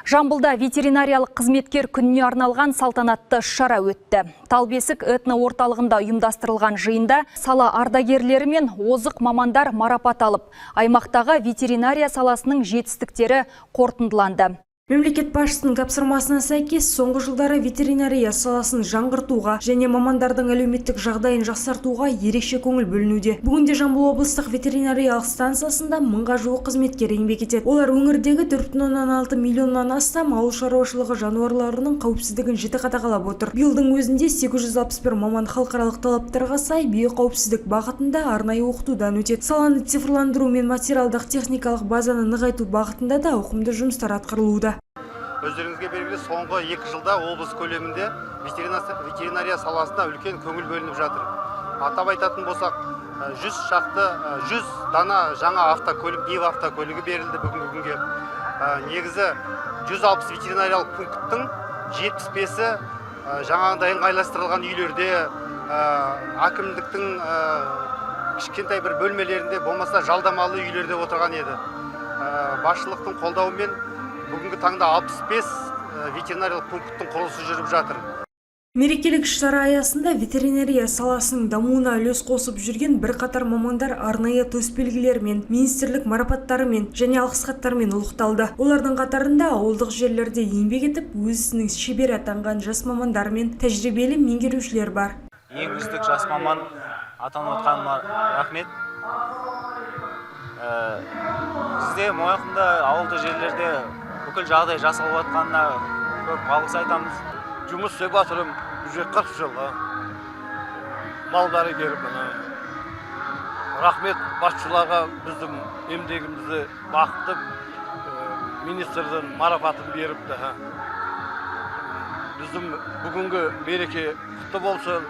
Жамбылда ветеринариялық қызметкер күніне арналған салтанатты шара өтті. Талбесік этно орталығында ұйымдастырылған жиында сала ардагерлері мен озық мамандар марапат алып, аймақтағы ветеринария саласының жетістіктері қорытындыланды. Мемлекет басшысының тапсырмасына сәйкес, соңғы жылдары ветеринария саласын жаңғыртуға және мамандардың әлеуметтік жағдайын жақсартуға ерекше көңіл бөлінуде. Бүгінде Жамбыл облыстық ветеринариялық станциясында 1000-ға жуық қызметкер еңбек етеді. Олар өңірдегі 4,6 миллионнан астам ауыл шаруашылығы жануарларының қауіпсіздігін жіті қадағалап отыр. Биылдың өзінде 861 маман халықаралық талаптарға сай биоқауіпсіздік бағытында арнайы оқытудан өтеді. Саланы цифрландыру мен материалдық техникалық базаны нығайту бағытында да ауқымды жұмыстар атқарылуда. Өздеріңізге белгілі, соңғы 2 жылда облыс көлемінде ветеринария саласында үлкен көңіл бөлініп жатыр. Атап айтатын болсақ, 100 дана жаңа автокөлік, НИВ автокөлігі берілді бүгінгі күнге. Негізі 160 ветеринариялық пункттің 75-і жаңағыдай ыңғайластырылған үйлерде, әкімдіктің кішкентай бір бөлмелерінде, болмаса жалдамалы үйлерде отырған еді. Басшылықтың қолдауымен бүгінгі таңда 65 ветеринариялық пункттің құрылысы жүріп жатыр. Мерекелік шара аясында ветеринария саласының дамуына үлес қосып жүрген бірқатар мамандар арнайы төсбелгілермен, министрлік марапаттарымен және алғыс хаттармен ұлықталды. Олардың қатарында ауылдық жерлерде еңбек етіп, өз ісінің шебері атанған жас мамандар мен тәжірибелі меңгерушілер бар. Ең үздік жас маман атанып отқаныма рахмет. Бізде Мойынқұмда ауылды жерлерде бүкіл жағдай жасалып жатқанына көп алғыс айтамыз. Жұмыс істеп жатырмын, 140 жылға. Малдары келіп, рахмет басшыларға біздің еңбегімізді бақытып, министрдің марапатын беріпті. Біздің бүгінгі мереке құтты болсын,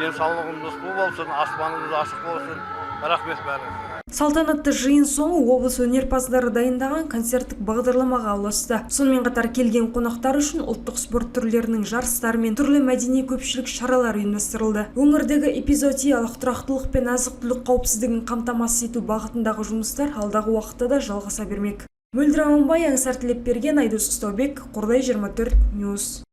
денсаулығымыз құтты болсын, аспанымыз ашық болсын. Рахмет бәрі. Салтанатты жиын соңы облыс өнерпаздары дайындаған концерттік бағдарламаға ұласты. Сонымен қатар келген қонақтар үшін ұлттық спорт түрлерінің жарыстары мен түрлі мәдени көпшілік шаралар ұйымдастырылды. Өңірдегі эпизоотиялық тұрақтылық пен азық-түлік қауіпсіздігін қамтамасыз ету бағытындағы жұмыстар алдағы уақытта да жалғаса бермек. Мөлдір Аманбай, Аңсар Тілепберген, Айдос Ұстаубек, Қордай 24 Ньюс.